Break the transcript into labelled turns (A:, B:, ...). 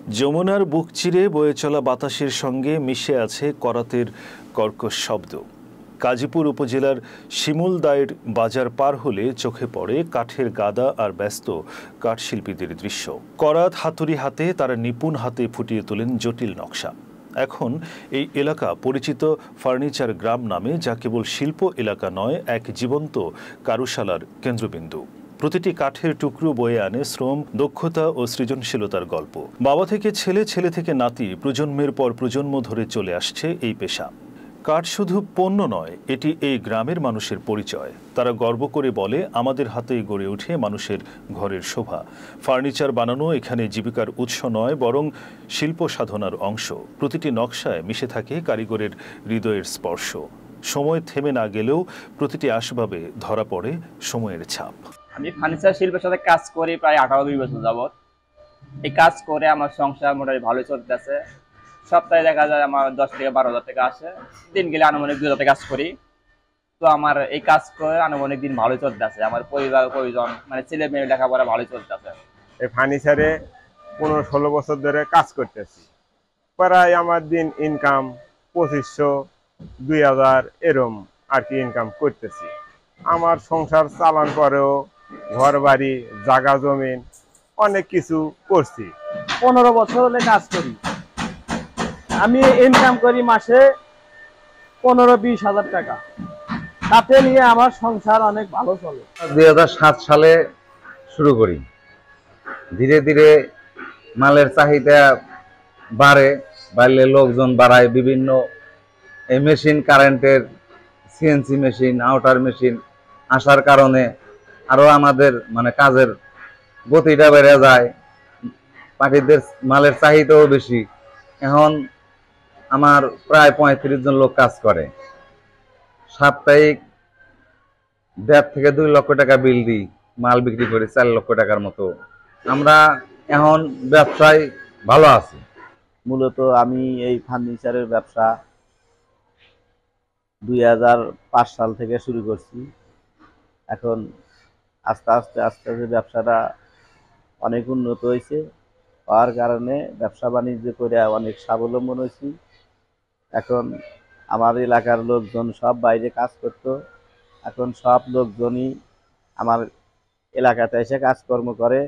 A: যমুনার বুক চিরে বয়ে চলা বাতাসের সঙ্গে মিশে আছে করাতের কর্কশ শব্দ। গাজীপুর উপজেলার শিমুলদায়ের বাজার পার হলে চোখে পড়ে কাঠের গাদা আর ব্যস্ত কাঠশিল্পীদের দৃশ্য। করাত হাতুড়ি হাতে তারা নিপুণ হাতে ফুটিয়ে তোলেন জটিল নকশা। এখন এই এলাকা পরিচিত ফার্নিচার গ্রাম নামে, যা কেবল শিল্প এলাকা নয়, এক জীবন্ত কারুশালার কেন্দ্রবিন্দু। প্রতিটি কাঠের টুকরো বয়ে আনে শ্রম, দক্ষতা ও সৃজনশীলতার গল্প। বাবা থেকে ছেলে, ছেলে থেকে নাতি, প্রজন্মের পর প্রজন্ম ধরে চলে আসছে এই পেশা। কাঠ শুধু পণ্য নয়, এটি এই গ্রামের মানুষের পরিচয়। তারা গর্ব করে বলে, আমাদের হাতেই গড়ে ওঠে মানুষের ঘরের শোভা। ফার্নিচার বানানো এখানে জীবিকার উৎস নয়, বরং শিল্প সাধনার অংশ। প্রতিটি নকশায় মিশে থাকে কারিগরের হৃদয়ের স্পর্শ। সময় থেমে না গেলেও প্রতিটি আসবাবে ধরা পড়ে সময়ের ছাপ।
B: আমি ফার্নিচার শিল্পের সাথে কাজ করি প্রায় 18-20 বছর যাবৎ। এই কাজ করে আমার সংসার মোটামুটি ভালোই চলতেছে। সপ্তাহে দেখা যায় আমার 10 থেকে 12,000 টাকা আসে। দিন গেলে আনুমানিক 2,000 টাকা কাজ করি। তো আমার এই কাজ করে আনুমানিক দিন ভালোই চলতেছে। আমার পরিবার পরিজন মানে ছেলে মেয়ে লেখাপড়া ভালোই চলতেছে।
C: এই ফার্নিচারে 15-16 বছর ধরে কাজ করতেছি। প্রায় আমার দিন ইনকাম 2500, 2000 এরম আর কি ইনকাম করতেছি। আমার সংসার চালান পরেও ঘর বাড়ি, জায়গা জমিন অনেক কিছু করছি।
D: 15 বছর হলে কাজ করি। আমি ইনকাম করি মাসে 15-20 হাজার টাকা। তাতে নিয়ে আমার সংসার অনেক ভালো চলে।
E: 2007 সালে শুরু করি। ধীরে ধীরে মালের চাহিদা বাড়লে লোকজন বাড়ায়। বিভিন্ন এই মেশিন, কারেন্টের সিএনসি মেশিন, আউটার মেশিন আসার কারণে আরো আমাদের মানে কাজের গতিটা বেড়ে যায়। পাখিদের মালের চাহিদাও বেশি। এখন আমার প্রায় 35 জন লোক কাজ করে। সাপ্তাহিক 1.5 থেকে 2 লক্ষ টাকা বিল দিই। মাল বিক্রি করি 4 লক্ষ টাকার মতো। আমরা এখন ব্যবসায় ভালো আছি।
F: মূলত আমি এই ফার্নিচারের ব্যবসা 2005 সাল থেকে শুরু করছি। এখন আস্তে আস্তে ব্যবসাটা অনেক উন্নত হয়েছে। হওয়ার কারণে ব্যবসা বাণিজ্য করে অনেক স্বাবলম্বন হয়েছি। এখন আমার এলাকার লোকজন সব বাইরে কাজ করতো, এখন সব লোকজনই আমার এলাকাতে এসে কাজকর্ম করে।